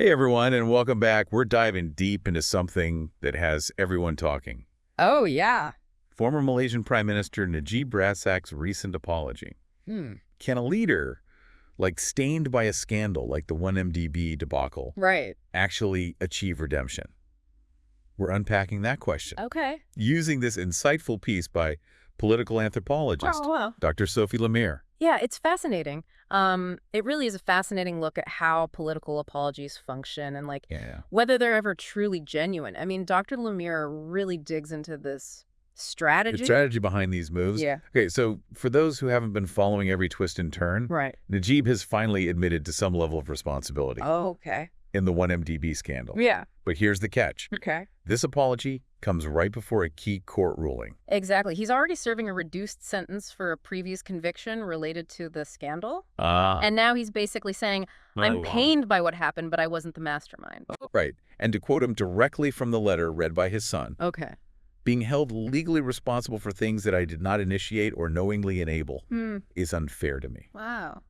Hey everyone, and welcome back. We're diving deep into something that has everyone talking. Oh, yeah. Former Malaysian Prime Minister Najib Razak's recent apology. Hmm. Can a leader, stained by a scandal like the 1MDB debacle, Right. actually achieve redemption? We're unpacking that question Okay. using this insightful piece by political anthropologist Wow. Dr. Sophie Lemire. Yeah, it's fascinating. It really is a fascinating look at how political apologies function and Yeah. whether they're ever truly genuine. I mean, Dr. Lemire really digs into this The strategy. strategy behind these moves. Yeah. Okay, so for those who haven't been following every twist and turn, Right. Najib has finally admitted to some level of responsibility Oh, okay. in the 1MDB scandal. Yeah. But here's the catch. Okay. This apology comes right before a key court ruling. Exactly. He's already serving a reduced sentence for a previous conviction related to the scandal. And now he's basically saying, I'm pained by what happened, but I wasn't the mastermind. Right. And to quote him directly from the letter read by his son, Okay. being held legally responsible for things that I did not initiate or knowingly enable is unfair to me. Wow.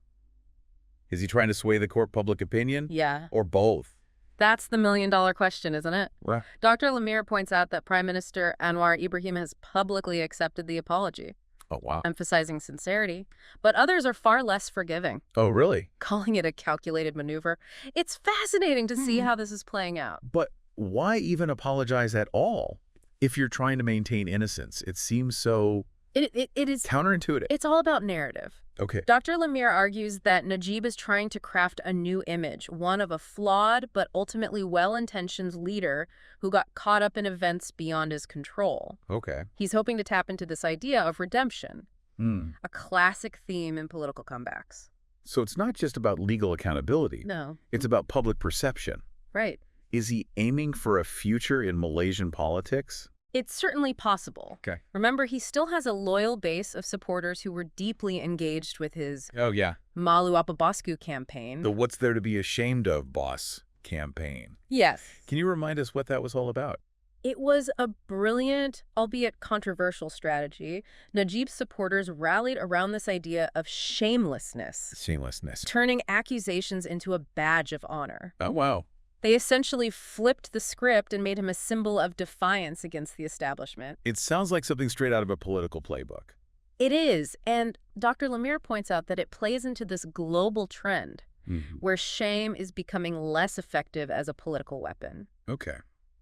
Is he trying to sway the court public opinion? Yeah. Or both? That's the million-dollar question, isn't it? Right. Dr. Lemire points out that Prime Minister Anwar Ibrahim has publicly accepted the apology, Oh, wow. emphasizing sincerity, but others are far less forgiving, Oh, really? calling it a calculated maneuver. It's fascinating to see how this is playing out. But why even apologize at all if you're trying to maintain innocence? It seems so It is. counterintuitive. It's all about narrative. Okay. Dr. Lemire argues that Najib is trying to craft a new image, one of a flawed but ultimately well-intentioned leader who got caught up in events beyond his control. Okay. He's hoping to tap into this idea of redemption, a classic theme in political comebacks. So it's not just about legal accountability. No. It's about public perception. Right. Is he aiming for a future in Malaysian politics? It's certainly possible. Okay. Remember, he still has a loyal base of supporters who were deeply engaged with his Oh, yeah. Malu Apa Bosku campaign. The What's There to Be Ashamed Of Boss campaign. Yes. Can you remind us what that was all about? It was a brilliant, albeit controversial strategy. Najib's supporters rallied around this idea of shamelessness, Shamelessness. turning accusations into a badge of honor. Oh, wow. They essentially flipped the script and made him a symbol of defiance against the establishment. It sounds like something straight out of a political playbook. It is, and Dr. Lemire points out that it plays into this global trend where shame is becoming less effective as a political weapon. Okay.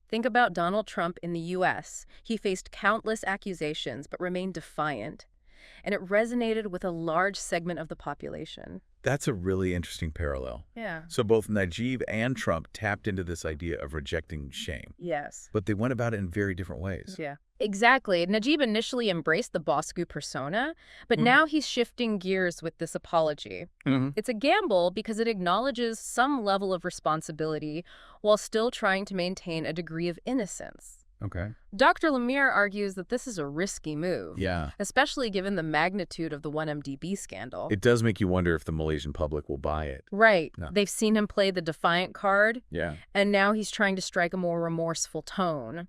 Think about Donald Trump in the U.S. He faced countless accusations but remained defiant, and it resonated with a large segment of the population. That's a really interesting parallel. Yeah. So both Najib and Trump tapped into this idea of rejecting shame, Yes. but they went about it in very different ways. Yeah. Exactly. Najib initially embraced the Bosku persona, but now he's shifting gears with this apology. It's a gamble because it acknowledges some level of responsibility while still trying to maintain a degree of innocence. Okay. Dr. Lemire argues that this is a risky move, Yeah. especially given the magnitude of the 1MDB scandal. It does make you wonder if the Malaysian public will buy it. Right. No. They've seen him play the defiant card, Yeah. and now he's trying to strike a more remorseful tone.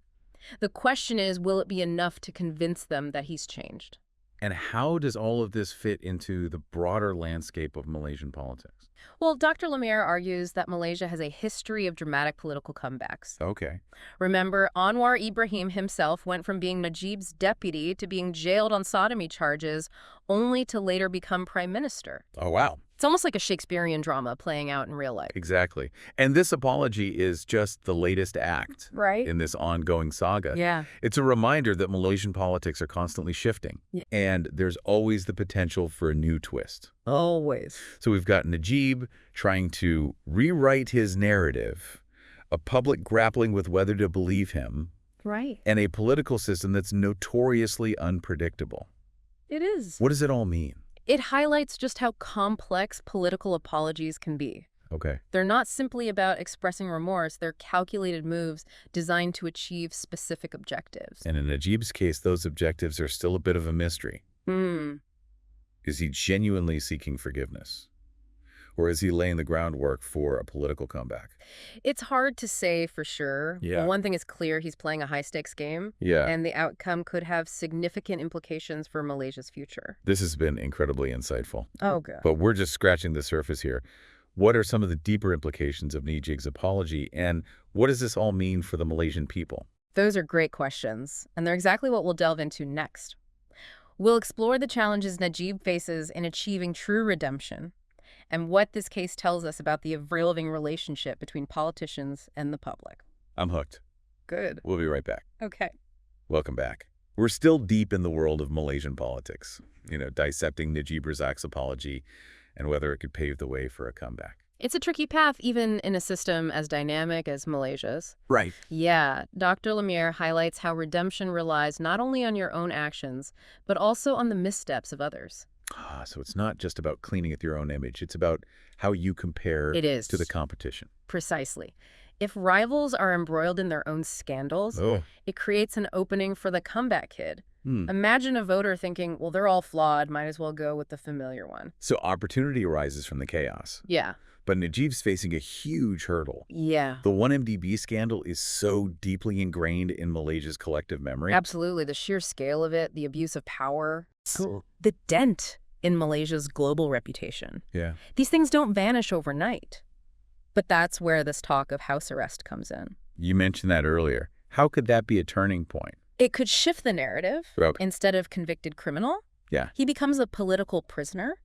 The question is, will it be enough to convince them that he's changed? And how does all of this fit into the broader landscape of Malaysian politics? Well, Dr. Lemire argues that Malaysia has a history of dramatic political comebacks. Okay. Remember, Anwar Ibrahim himself went from being Najib's deputy to being jailed on sodomy charges, only to later become prime minister. Oh, wow. It's almost like a Shakespearean drama playing out in real life. Exactly. And this apology is just the latest act Right? in this ongoing saga. Yeah. It's a reminder that Malaysian politics are constantly shifting, and there's always the potential for a new twist. Always. So we've got Najib trying to rewrite his narrative, a public grappling with whether to believe him, Right. and a political system that's notoriously unpredictable. It is. What does it all mean? It highlights just how complex political apologies can be. Okay. They're not simply about expressing remorse, they're calculated moves designed to achieve specific objectives. And in Najib's case, those objectives are still a bit of a mystery. Is he genuinely seeking forgiveness? Or is he laying the groundwork for a political comeback? It's hard to say for sure. Yeah. But one thing is clear, he's playing a high-stakes game, Yeah. and the outcome could have significant implications for Malaysia's future. This has been incredibly insightful. Oh, God. But we're just scratching the surface here. What are some of the deeper implications of Najib's apology, and what does this all mean for the Malaysian people? Those are great questions, and they're exactly what we'll delve into next. We'll explore the challenges Najib faces in achieving true redemption and what this case tells us about the evolving relationship between politicians and the public. I'm hooked. Good. We'll be right back. Okay. Welcome back. We're still deep in the world of Malaysian politics, dissecting Najib Razak's apology and whether it could pave the way for a comeback. It's a tricky path, even in a system as dynamic as Malaysia's. Right. Yeah, Dr. Lemire highlights how redemption relies not only on your own actions, but also on the missteps of others. So it's not just about cleaning at your own image. It's about how you compare to the competition. Precisely. If rivals are embroiled in their own scandals, it creates an opening for the comeback kid. Imagine a voter thinking, well, they're all flawed, might as well go with the familiar one. So opportunity arises from the chaos. Yeah. But Najib's facing a huge hurdle. Yeah. The 1MDB scandal is so deeply ingrained in Malaysia's collective memory. Absolutely. The sheer scale of it, the abuse of power, Cool. the dent in Malaysia's global reputation. Yeah. These things don't vanish overnight. But that's where this talk of house arrest comes in. You mentioned that earlier. How could that be a turning point? It could shift the narrative. Okay. Instead of convicted criminal, Yeah. he becomes a political prisoner.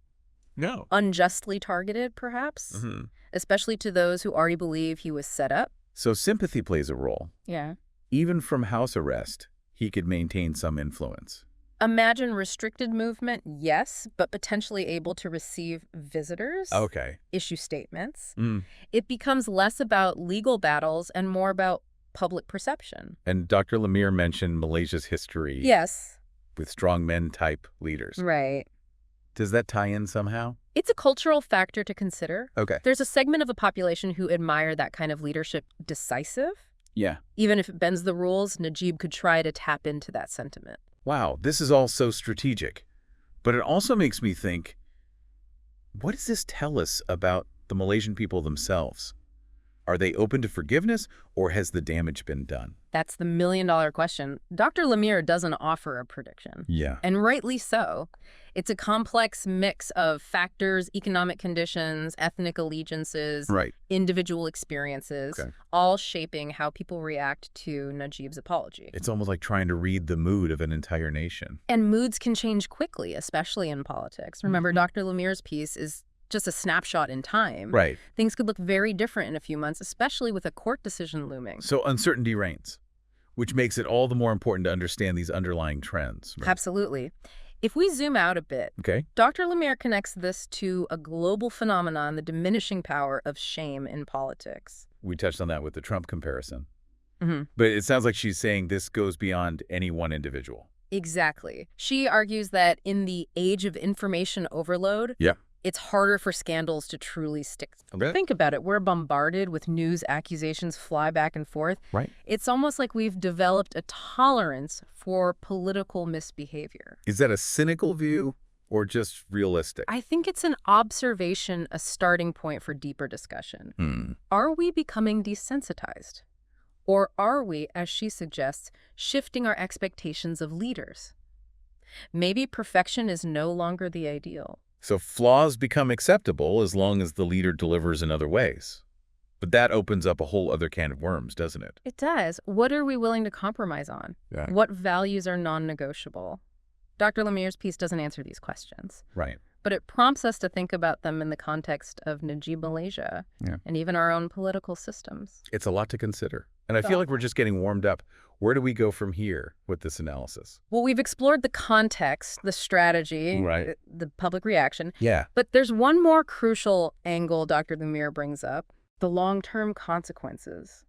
No. Unjustly targeted, perhaps, especially to those who already believe he was set up. So sympathy plays a role. Yeah. Even from house arrest, he could maintain some influence. Imagine restricted movement, yes, but potentially able to receive visitors, Okay. issue statements. It becomes less about legal battles and more about public perception. And Dr. Lemire mentioned Malaysia's history Yes. with strongmen-type leaders. Right. Does that tie in somehow? It's a cultural factor to consider. Okay. There's a segment of a population who admire that kind of leadership decisive. Yeah. Even if it bends the rules, Najib could try to tap into that sentiment. Wow, this is all so strategic. But it also makes me think, what does this tell us about the Malaysian people themselves? Are they open to forgiveness, or has the damage been done? That's the million-dollar question. Dr. Lemire doesn't offer a prediction. Yeah. And rightly so. It's a complex mix of factors, economic conditions, ethnic allegiances, Right. individual experiences, all shaping how people react to Najib's apology. It's almost like trying to read the mood of an entire nation. And moods can change quickly, especially in politics. Remember, Dr. Lemire's piece is just a snapshot in time. Right. Things could look very different in a few months, especially with a court decision looming. So uncertainty reigns, which makes it all the more important to understand these underlying trends. Right? Absolutely. If we zoom out a bit, Okay. Dr. Lemire connects this to a global phenomenon, the diminishing power of shame in politics. We touched on that with the Trump comparison. Mm-hmm. But it sounds like she's saying this goes beyond any one individual. Exactly. She argues that in the age of information overload, it's harder for scandals to truly stick. Okay. Think about it. We're bombarded with news accusations fly back and forth. Right. It's almost like we've developed a tolerance for political misbehavior. Is that a cynical view or just realistic? I think it's an observation, a starting point for deeper discussion. Are we becoming desensitized? Or are we, as she suggests, shifting our expectations of leaders? Maybe perfection is no longer the ideal. So flaws become acceptable as long as the leader delivers in other ways. But that opens up a whole other can of worms, doesn't it? It does. What are we willing to compromise on? Yeah. What values are non-negotiable? Dr. Lemire's piece doesn't answer these questions. Right. But it prompts us to think about them in the context of Najib Malaysia and even our own political systems. It's a lot to consider. And I feel like we're just getting warmed up. Where do we go from here with this analysis? Well, we've explored the context, the strategy, Right. the public reaction. Yeah. But there's one more crucial angle Dr. Lemire brings up, the long-term consequences.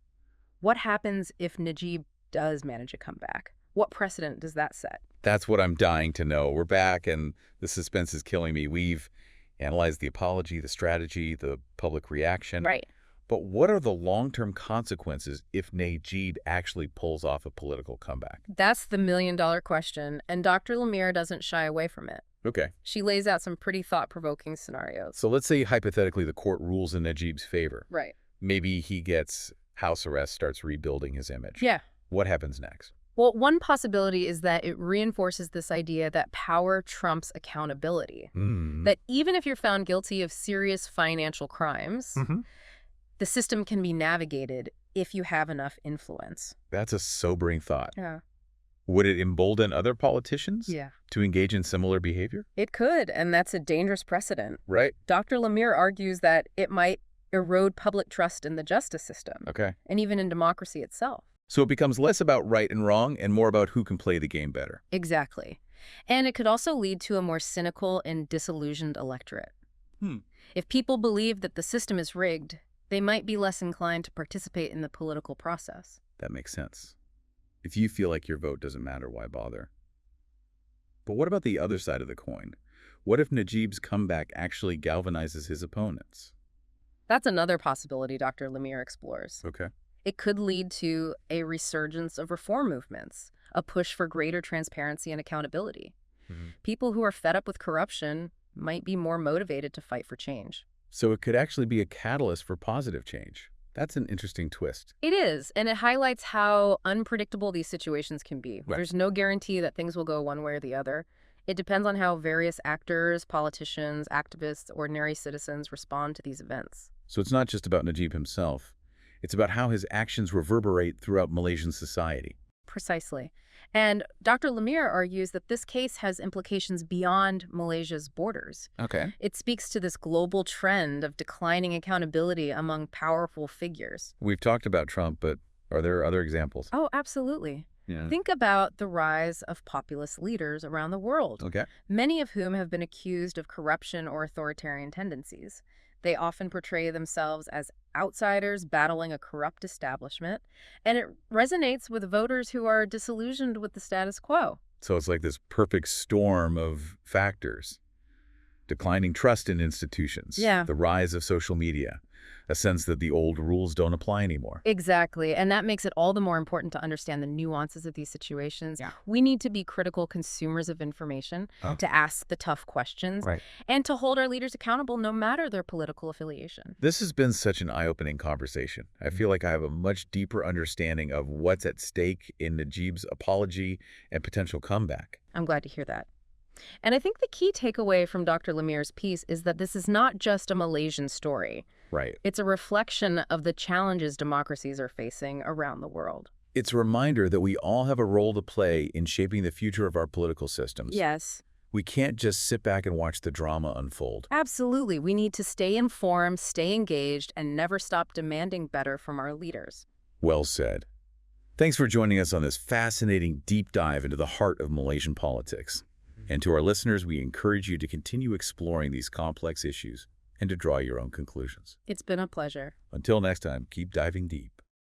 What happens if Najib does manage a comeback? What precedent does that set? That's what I'm dying to know. We're back, and the suspense is killing me. We've analyzed the apology, the strategy, the public reaction. Right. But what are the long-term consequences if Najib actually pulls off a political comeback? That's the million-dollar question, and Dr. Lemire doesn't shy away from it. Okay. She lays out some pretty thought-provoking scenarios. So let's say, hypothetically, the court rules in Najib's favor. Right. Maybe he gets house arrest, starts rebuilding his image. Yeah. What happens next? Well, one possibility is that it reinforces this idea that power trumps accountability. Hmm. That even if you're found guilty of serious financial crimes, the system can be navigated if you have enough influence. That's a sobering thought. Yeah. Would it embolden other politicians Yeah. to engage in similar behavior? It could, and that's a dangerous precedent. Right. Dr. Lemire argues that it might erode public trust in the justice system, Okay. and even in democracy itself. So it becomes less about right and wrong and more about who can play the game better. Exactly. And it could also lead to a more cynical and disillusioned electorate. If people believe that the system is rigged, they might be less inclined to participate in the political process. That makes sense. If you feel like your vote doesn't matter, why bother? But what about the other side of the coin? What if Najib's comeback actually galvanizes his opponents? That's another possibility Dr. Lemire explores. Okay. It could lead to a resurgence of reform movements, a push for greater transparency and accountability. People who are fed up with corruption might be more motivated to fight for change. So it could actually be a catalyst for positive change. That's an interesting twist. It is, and it highlights how unpredictable these situations can be. Right. There's no guarantee that things will go one way or the other. It depends on how various actors, politicians, activists, ordinary citizens respond to these events. So it's not just about Najib himself. It's about how his actions reverberate throughout Malaysian society. Precisely. And Dr. Lemire argues that this case has implications beyond Malaysia's borders. Okay. It speaks to this global trend of declining accountability among powerful figures. We've talked about Trump, but are there other examples? Oh, absolutely. Yeah. Think about the rise of populist leaders around the world, Okay. many of whom have been accused of corruption or authoritarian tendencies. They often portray themselves as outsiders battling a corrupt establishment, and it resonates with voters who are disillusioned with the status quo. So it's like this perfect storm of factors. Declining trust in institutions. Yeah. The rise of social media. A sense that the old rules don't apply anymore. Exactly, and that makes it all the more important to understand the nuances of these situations. Yeah. We need to be critical consumers of information, to ask the tough questions, Right. and to hold our leaders accountable no matter their political affiliation. This has been such an eye-opening conversation. I feel like I have a much deeper understanding of what's at stake in Najib's apology and potential comeback. I'm glad to hear that. And I think the key takeaway from Dr. Lemire's piece is that this is not just a Malaysian story. Right. It's a reflection of the challenges democracies are facing around the world. It's a reminder that we all have a role to play in shaping the future of our political systems. Yes. We can't just sit back and watch the drama unfold. Absolutely. We need to stay informed, stay engaged, and never stop demanding better from our leaders. Well said. Thanks for joining us on this fascinating deep dive into the heart of Malaysian politics. And to our listeners, we encourage you to continue exploring these complex issues and to draw your own conclusions. It's been a pleasure. Until next time, keep diving deep.